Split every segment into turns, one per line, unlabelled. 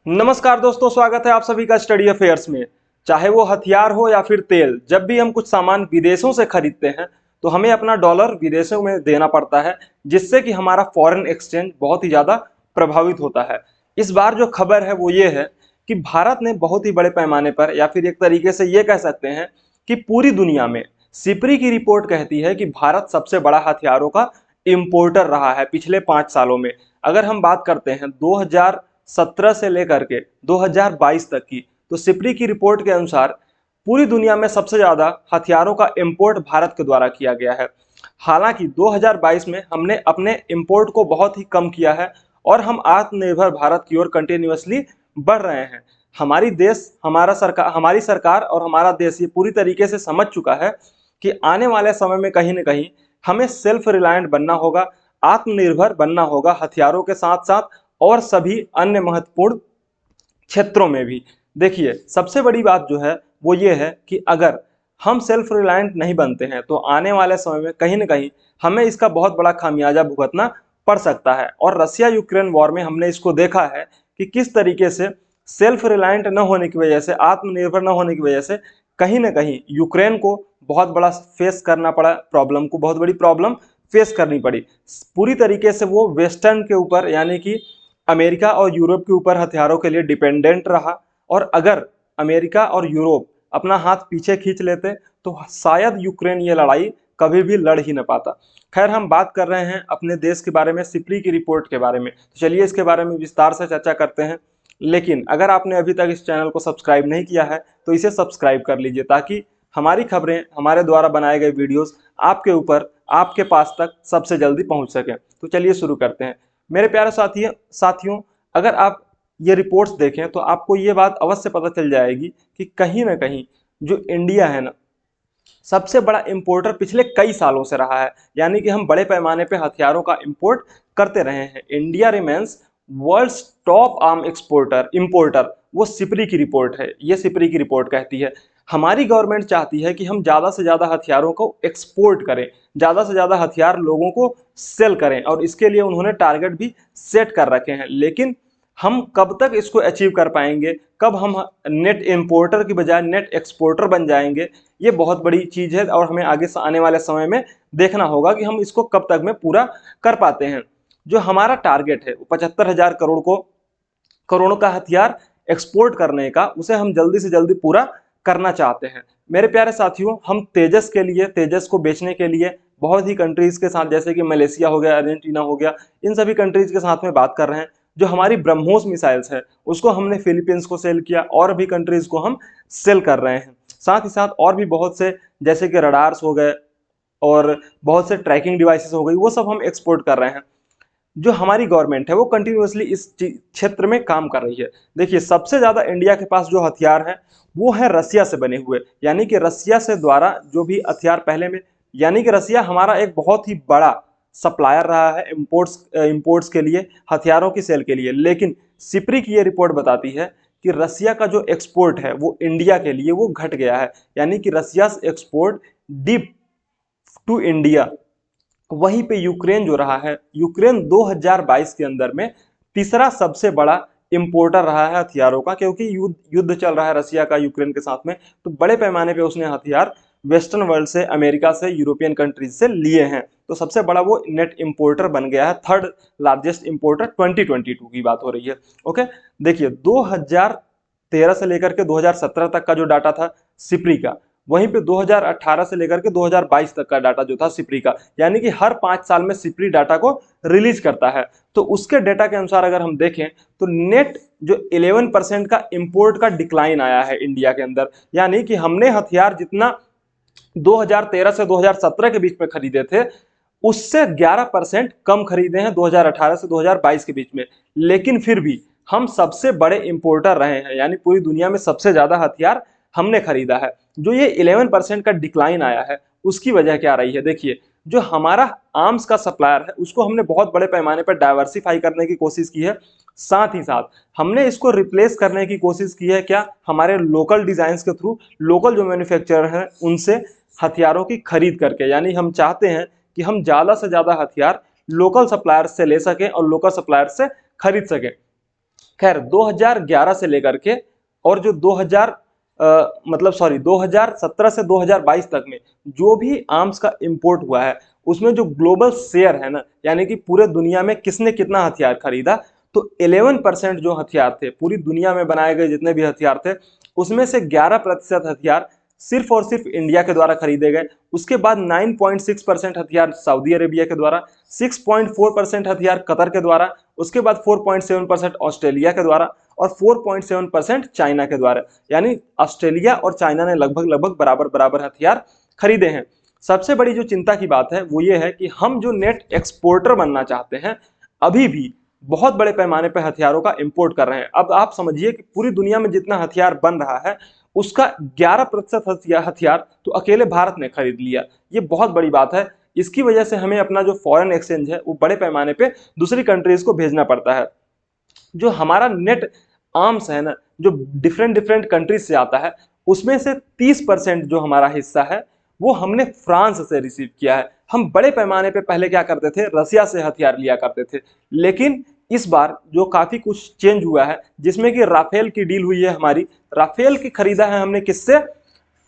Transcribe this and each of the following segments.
नमस्कार दोस्तों, स्वागत है आप सभी का स्टडी अफेयर्स में। चाहे वो हथियार हो या फिर तेल, जब भी हम कुछ सामान विदेशों से खरीदते हैं तो हमें अपना डॉलर विदेशों में देना पड़ता है, जिससे कि हमारा फॉरेन एक्सचेंज बहुत ही ज़्यादा प्रभावित होता है। इस बार जो खबर है वो ये है कि भारत ने बहुत ही बड़े पैमाने पर, या फिर एक तरीके से ये कह सकते हैं कि पूरी दुनिया में, सिपरी की रिपोर्ट कहती है कि भारत सबसे बड़ा हथियारों का इम्पोर्टर रहा है पिछले 5 सालों में। अगर हम बात करते हैं 2017 से लेकर के 2022 तक की, तो सिपरी की रिपोर्ट के अनुसार पूरी दुनिया में सबसे ज्यादा हथियारों का इंपोर्ट भारत के द्वारा किया गया है। हालांकि 2022 में हमने अपने इंपोर्ट को बहुत ही कम किया है और हम आत्मनिर्भर भारत की ओर कंटिन्यूअसली बढ़ रहे हैं। हमारी सरकार और हमारा देश ये पूरी तरीके से समझ चुका है कि आने वाले समय में कहीं ना कहीं हमें सेल्फ रिलायंट बनना होगा, आत्मनिर्भर बनना होगा हथियारों के साथ साथ और सभी अन्य महत्वपूर्ण क्षेत्रों में भी। देखिए, सबसे बड़ी बात जो है वो ये है कि अगर हम सेल्फ रिलायंट नहीं बनते हैं तो आने वाले समय में कहीं ना कहीं हमें इसका बहुत बड़ा खामियाजा भुगतना पड़ सकता है। और रसिया यूक्रेन वॉर में हमने इसको देखा है कि किस तरीके से सेल्फ रिलायंट न होने की वजह से, आत्मनिर्भर न होने की वजह से कहीं ना कहीं यूक्रेन को बहुत बड़ा फेस करना पड़ा, बहुत बड़ी प्रॉब्लम फेस करनी पड़ी। पूरी तरीके से वो वेस्टर्न के ऊपर, यानी कि अमेरिका और यूरोप के ऊपर हथियारों के लिए डिपेंडेंट रहा। और अगर अमेरिका और यूरोप अपना हाथ पीछे खींच लेते तो शायद यूक्रेन ये लड़ाई कभी भी लड़ ही न पाता। खैर, हम बात कर रहे हैं अपने देश के बारे में, सिपरी की रिपोर्ट के बारे में, तो चलिए इसके बारे में विस्तार से चर्चा करते हैं। लेकिन अगर आपने अभी तक इस चैनल को सब्सक्राइब नहीं किया है तो इसे सब्सक्राइब कर लीजिए, ताकि हमारी खबरें, हमारे द्वारा बनाए गए वीडियोस आपके ऊपर, आपके पास तक सबसे जल्दी पहुंच सके। तो चलिए शुरू करते हैं। मेरे प्यारे साथियों, अगर आप ये रिपोर्ट्स देखें तो आपको ये बात अवश्य पता चल जाएगी कि कहीं ना कहीं जो इंडिया है ना, सबसे बड़ा इंपोर्टर पिछले कई सालों से रहा है। यानी कि हम बड़े पैमाने पे हथियारों का इंपोर्ट करते रहे हैं। India remains world's top arm exporter importer, वो सिपरी की रिपोर्ट है, ये सिपरी की रिपोर्ट कहती है। हमारी गवर्नमेंट चाहती है कि हम ज़्यादा से ज़्यादा हथियारों को एक्सपोर्ट करें, ज़्यादा से ज़्यादा हथियार लोगों को सेल करें, और इसके लिए उन्होंने टारगेट भी सेट कर रखे हैं। लेकिन हम कब तक इसको अचीव कर पाएंगे, कब हम नेट इंपोर्टर की बजाय नेट एक्सपोर्टर बन जाएंगे, ये बहुत बड़ी चीज़ है और हमें आगे आने वाले समय में देखना होगा कि हम इसको कब तक में पूरा कर पाते हैं। जो हमारा टारगेट है 75,000 करोड़ों का हथियार एक्सपोर्ट करने का, उसे हम जल्दी से जल्दी पूरा करना चाहते हैं। मेरे प्यारे साथियों, हम तेजस के लिए, तेजस को बेचने के लिए बहुत ही कंट्रीज के साथ, जैसे कि मलेशिया हो गया, अर्जेंटीना हो गया, इन सभी कंट्रीज के साथ में बात कर रहे हैं। जो हमारी ब्रह्मोस मिसाइल्स है उसको हमने फिलीपींस को सेल किया, और भी कंट्रीज को हम सेल कर रहे हैं। साथ ही साथ और भी बहुत से, जैसे कि रडार्स हो गए और बहुत से ट्रैकिंग डिवाइसेस हो गई, वो सब हम एक्सपोर्ट कर रहे हैं। जो हमारी गवर्नमेंट है वो कंटिन्यूअसली इस क्षेत्र में काम कर रही है। देखिए, सबसे ज्यादा इंडिया के पास जो हथियार है वो है रसिया से बने हुए, यानी कि रसिया से द्वारा जो भी हथियार पहले में, यानी कि रसिया हमारा एक बहुत ही बड़ा सप्लायर रहा है इंपोर्ट्स के लिए, हथियारों की सेल के लिए। लेकिन सिपरी की ये रिपोर्ट बताती है कि रसिया का जो एक्सपोर्ट है वो इंडिया के लिए वो घट गया है, यानी कि रसिया एक्सपोर्ट डीप टू इंडिया। वहीं पे यूक्रेन जो रहा है, यूक्रेन 2022 के अंदर में तीसरा सबसे बड़ा इंपोर्टर रहा है हथियारों का, क्योंकि युद्ध चल रहा है रसिया का यूक्रेन के साथ में, तो बड़े पैमाने पे उसने हथियार वेस्टर्न वर्ल्ड से, अमेरिका से, यूरोपियन कंट्रीज से लिए हैं। तो सबसे बड़ा वो नेट इंपोर्टर बन गया है, थर्ड लार्जेस्ट इंपोर्टर 2022 की बात हो रही है। ओके, देखिए 2013 से लेकर के 2017 तक का जो डाटा था सिपरी का, वहीं पे 2018 से लेकर के 2022 तक का डाटा जो था सिपरी का, यानी कि हर 5 साल में सिपरी डाटा को रिलीज करता है। तो उसके डाटा के अनुसार अगर हम देखें तो नेट जो 11% का इंपोर्ट का डिक्लाइन आया है इंडिया के अंदर, यानी कि हमने हथियार जितना 2013 से 2017 के बीच में खरीदे थे उससे 11% कम खरीदे हैं 2018 से 2022 के बीच में। लेकिन फिर भी हम सबसे बड़े इंपोर्टर रहे हैं, यानी पूरी दुनिया में सबसे ज्यादा हथियार हमने खरीदा है। जो ये 11% का डिक्लाइन आया है उसकी वजह क्या रही है? देखिए, जो हमारा आर्म्स का सप्लायर है उसको हमने बहुत बड़े पैमाने पर डाइवर्सिफाई करने की कोशिश की है। साथ ही साथ हमने इसको रिप्लेस करने की कोशिश की है, क्या, हमारे लोकल डिजाइन के थ्रू, लोकल जो मैन्युफैक्चरर हैं उनसे हथियारों की खरीद करके। यानी हम चाहते हैं कि हम ज़्यादा से ज़्यादा हथियार लोकल सप्लायर से ले सकें और लोकल सप्लायर से खरीद सकें। खैर 2011 से लेकर के और जो 2017 से 2022 तक में जो भी आर्म्स का इंपोर्ट हुआ है उसमें जो ग्लोबल शेयर है ना, यानी कि पूरे दुनिया में किसने कितना हथियार खरीदा, तो 11% जो हथियार थे पूरी दुनिया में बनाए गए जितने भी हथियार थे उसमें से 11% हथियार सिर्फ और सिर्फ इंडिया के द्वारा खरीदे गए। उसके बाद 9.6% हथियार सऊदी अरेबिया के द्वारा, 6.4% हथियार कतर के द्वारा, उसके बाद 4.7% ऑस्ट्रेलिया के द्वारा और 4.7% चाइना के द्वारा। यानी ऑस्ट्रेलिया और चाइना ने लगभग लगभग बराबर बराबर हथियार खरीदे हैं। सबसे बड़ी जो चिंता की बात है वो ये है कि हम जो नेट एक्सपोर्टर बनना चाहते हैं अभी भी बहुत बड़े पैमाने पर हथियारों का इंपोर्ट कर रहे हैं। अब आप समझिए कि पूरी दुनिया में जितना हथियार बन रहा है उसका 11% हथियार तो अकेले भारत ने खरीद लिया। ये बहुत बड़ी बात है। इसकी वजह से हमें अपना जो फॉरेन एक्सचेंज है वो बड़े पैमाने पे दूसरी कंट्रीज को भेजना पड़ता है। जो हमारा नेट आर्म्स है ना, जो डिफरेंट डिफरेंट कंट्रीज से आता है उसमें से 30% जो हमारा हिस्सा है वो हमने फ्रांस से रिसीव किया है। हम बड़े पैमाने पे पहले क्या करते थे, रसिया से हथियार लिया करते थे, लेकिन इस बार जो काफी कुछ चेंज हुआ है जिसमें कि राफेल की डील हुई है हमारी। राफेल की खरीदा है हमने किससे,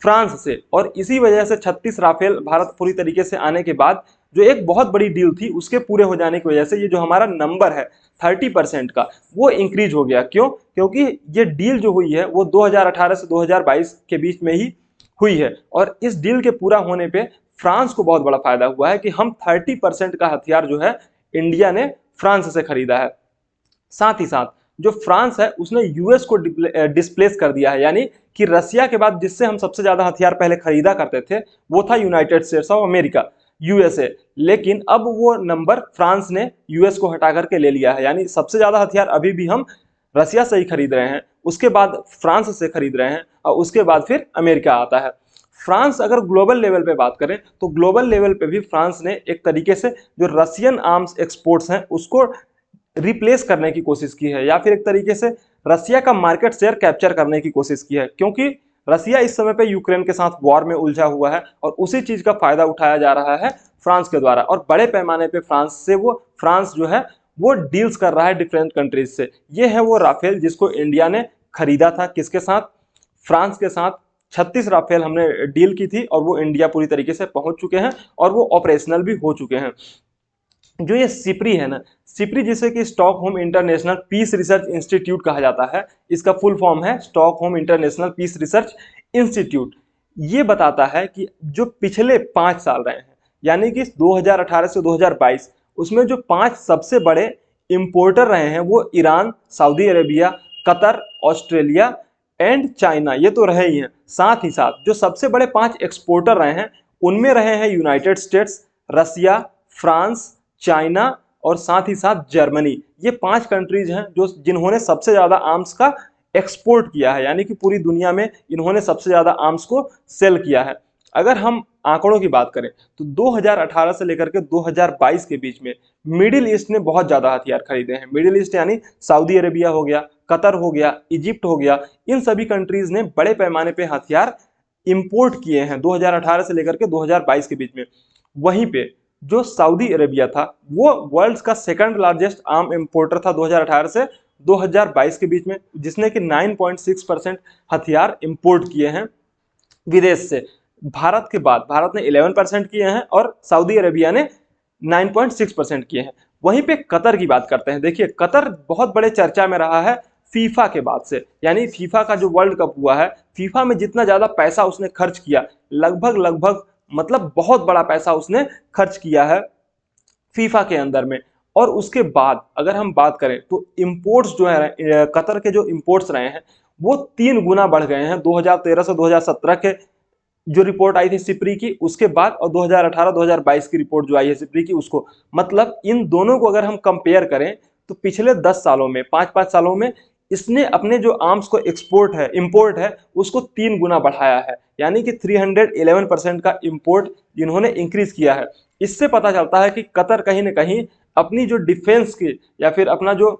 फ्रांस से, और इसी वजह से 36 राफेल भारत पूरी तरीके से आने के बाद जो एक बहुत बड़ी डील थी उसके पूरे हो जाने की वजह से ये जो हमारा नंबर है 30% का वो इंक्रीज हो गया। क्यों? क्योंकि ये डील जो हुई है वो 2018 से 2022 के बीच में ही हुई है और इस डील के पूरा होने पे फ्रांस को बहुत बड़ा फायदा हुआ है कि हम 30% का हथियार जो है इंडिया ने फ्रांस से खरीदा है। साथ ही साथ जो फ्रांस है उसने यूएस को डिस्प्लेस कर दिया है, यानी कि रसिया के बाद जिससे हम सबसे ज्यादा हथियार पहले खरीदा करते थे वो था United states of America, USA. लेकिन अब वो नंबर फ्रांस ने यूएस को हटा करके ले लिया है, यानी सबसे ज्यादा हथियार अभी भी हम रसिया से ही खरीद रहे हैं, उसके बाद फ्रांस से खरीद रहे हैं और उसके बाद फिर अमेरिका आता है। फ्रांस अगर ग्लोबल लेवल पे बात करें तो ग्लोबल लेवल पे भी फ्रांस ने एक तरीके से जो रशियन आर्म्स एक्सपोर्ट्स हैं उसको रिप्लेस करने की कोशिश की है, या फिर एक तरीके से रसिया का मार्केट शेयर कैप्चर करने की कोशिश की है, क्योंकि रसिया इस समय पे यूक्रेन के साथ वॉर में उलझा हुआ है और उसी चीज का फायदा उठाया जा रहा है फ्रांस के द्वारा और बड़े पैमाने पे फ्रांस जो है वो डील्स कर रहा है डिफरेंट कंट्रीज से। ये है वो राफेल जिसको इंडिया ने खरीदा था, किसके साथ, फ्रांस के साथ। 36 राफेल हमने डील की थी और वो इंडिया पूरी तरीके से पहुंच चुके हैं और वो ऑपरेशनल भी हो चुके हैं। जो ये सिप्री है ना, सिप्री जिसे कि Stockholm International Peace Research Institute कहा जाता है, इसका फुल फॉर्म है Stockholm International Peace Research Institute. ये बताता है कि जो पिछले 5 साल रहे हैं यानी कि 2018 से 2022 उसमें जो 5 सबसे बड़े इंपोर्टर रहे हैं वो Iran, Saudi Arabia, Qatar, Australia and China, ये तो रहे ही हैं। साथ ही साथ जो सबसे बड़े 5 एक्सपोर्टर रहे हैं उनमें रहे हैं यूनाइटेड स्टेट्स, रसिया, फ्रांस, चाइना और साथ ही साथ जर्मनी। ये 5 कंट्रीज हैं जो जिन्होंने सबसे ज्यादा आर्म्स का एक्सपोर्ट किया है, यानी कि पूरी दुनिया में इन्होंने सबसे ज्यादा आर्म्स को सेल किया है। अगर हम आंकड़ों की बात करें तो 2018 से लेकर के 2022 के बीच में मिडिल ईस्ट ने बहुत ज्यादा हथियार खरीदे हैं। मिडिल ईस्ट यानी सऊदी अरेबिया हो गया, कतर हो गया, इजिप्ट हो गया, इन सभी कंट्रीज ने बड़े पैमाने पे हथियार इंपोर्ट किए हैं 2018 से लेकर के 2022 के बीच में। वहीं पे जो सऊदी अरेबिया था वो वर्ल्ड का सेकंड लार्जेस्ट आर्म इंपोर्टर था 2018 से 2022 के बीच में, जिसने कि 9.6% हथियार इंपोर्ट किए हैं विदेश से। भारत के बाद भारत ने 11% किए हैं और सऊदी अरेबिया ने 9.6% किए हैं। वहीं पे कतर की बात करते हैं। देखिए कतर बहुत बड़े चर्चा में रहा है फीफा के बाद से, यानी फीफा का जो वर्ल्ड कप हुआ है, फीफा में जितना ज्यादा पैसा उसने खर्च किया, लगभग मतलब बहुत बड़ा पैसा उसने खर्च किया है फीफा के अंदर में। और उसके बाद अगर हम बात करें तो इंपोर्ट्स जो है कतर के जो इंपोर्ट्स रहे हैं वो 3 गुना बढ़ गए हैं 2013 से 2017 के जो रिपोर्ट आई थी सिप्री की उसके बाद, और 2018-2022 की रिपोर्ट जो आई है सिप्री की उसको। मतलब इन दोनों को अगर हम कंपेयर करें तो पिछले 10 सालों में 5-5 सालों में इसने अपने जो आर्म्स को इंपोर्ट है उसको 3 गुना बढ़ाया है, यानी कि 311% का इंपोर्ट इन्होंने इंक्रीज किया है। इससे पता चलता है कि कतर कहीं ना कहीं अपनी जो डिफेंस की या फिर अपना जो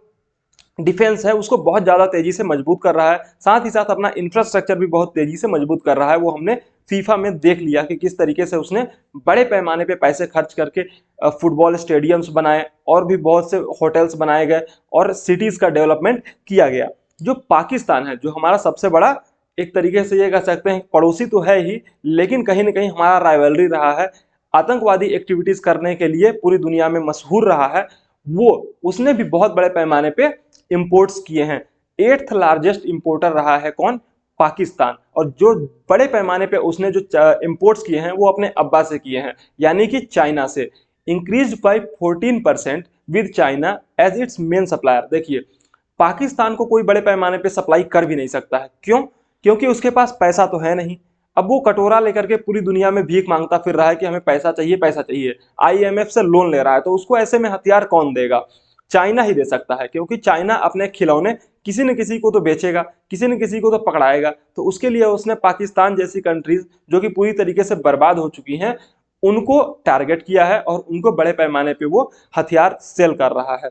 डिफेंस है उसको बहुत ज्यादा तेजी से मजबूत कर रहा है, साथ ही साथ अपना इंफ्रास्ट्रक्चर भी बहुत तेजी से मजबूत कर रहा है। वो हमने फीफा में देख लिया कि किस तरीके से उसने बड़े पैमाने पे पैसे खर्च करके फुटबॉल स्टेडियम्स बनाए और भी बहुत से होटल्स बनाए गए और सिटीज का डेवलपमेंट किया गया। जो पाकिस्तान है, जो हमारा सबसे बड़ा एक तरीके से ये कह सकते हैं पड़ोसी तो है ही, लेकिन कहीं ना कहीं हमारा राइवलरी रहा है, आतंकवादी एक्टिविटीज करने के लिए पूरी दुनिया में मशहूर रहा है। वो उसने भी बहुत बड़े पैमाने पे इंपोर्ट्स किए हैं। 8th लार्जेस्ट इंपोर्टर रहा है कौन? पाकिस्तान। और जो बड़े पैमाने पे उसने जो इंपोर्ट्स किए हैं वो अपने अब्बा से किए हैं, यानी कि चाइना से। Increase by 14% with China as its main supplier. देखिए, पाकिस्तान को कोई बड़े पैमाने पे सप्लाई कर भी नहीं सकता है। क्यों? क्योंकि उसके पास पैसा तो है नहीं। अब वो कटोरा लेकर के पूरी दुनिया में भीख मांगता फिर रहा है कि हमें पैसा चाहिए, पैसा चाहिए। आईएमएफ से लोन ले रहा है, तो उसको ऐसे में हथियार कौन देगा? चाइना ही दे सकता है, क्योंकि चाइना अपने खिलौने किसी न किसी को तो बेचेगा, किसी न किसी को तो पकड़ाएगा। तो उसके लिए उसने पाकिस्तान जैसी कंट्रीज जो कि पूरी तरीके से बर्बाद हो चुकी हैं, उनको टारगेट किया है और उनको बड़े पैमाने पे वो हथियार सेल कर रहा है।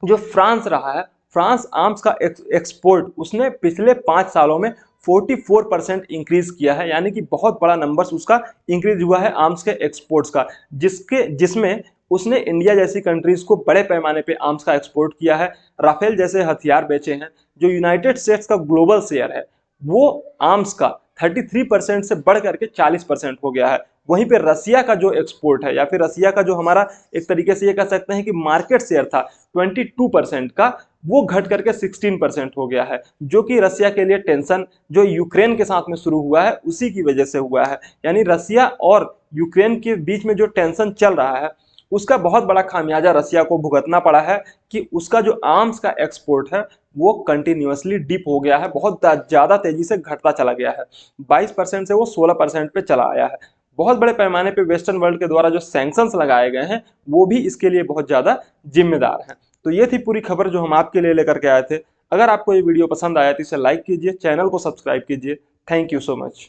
जो फ्रांस रहा है, फ्रांस आर्म्स का एक्सपोर्ट उसने पिछले 5 सालों में 44% इंक्रीज किया है, यानी कि बहुत बड़ा नंबर्स उसका इंक्रीज हुआ है आर्म्स के एक्सपोर्ट्स का, जिसमें उसने इंडिया जैसी कंट्रीज को बड़े पैमाने पे आर्म्स का एक्सपोर्ट किया है, राफेल जैसे हथियार बेचे हैं। जो यूनाइटेड स्टेट्स का ग्लोबल शेयर है वो आर्म्स का 33% से बढ़ करके 40% हो गया है। वहीं पे रसिया का जो एक्सपोर्ट है या फिर रसिया का जो हमारा एक तरीके से ये कह सकते हैं कि मार्केट शेयर था 22% का, वो घट करके 16% हो गया है, जो कि रसिया के लिए टेंशन जो यूक्रेन के साथ में शुरू हुआ है उसी की वजह से हुआ है। यानी रसिया और यूक्रेन के बीच में जो टेंशन चल रहा है उसका बहुत बड़ा खामियाजा रसिया को भुगतना पड़ा है कि उसका जो आर्म्स का एक्सपोर्ट है वो कंटिन्यूअसली डिप हो गया है, बहुत ज्यादा तेजी से घटता चला गया है। 22% से वो 16% पे चला आया है। बहुत बड़े पैमाने पे वेस्टर्न वर्ल्ड के द्वारा जो सैंक्शंस लगाए गए हैं वो भी इसके लिए बहुत ज्यादा जिम्मेदार हैं। तो ये थी पूरी खबर जो हम आपके लिए लेकर के आए थे। अगर आपको ये वीडियो पसंद आया तो इसे लाइक कीजिए, चैनल को सब्सक्राइब कीजिए। Thank you so much.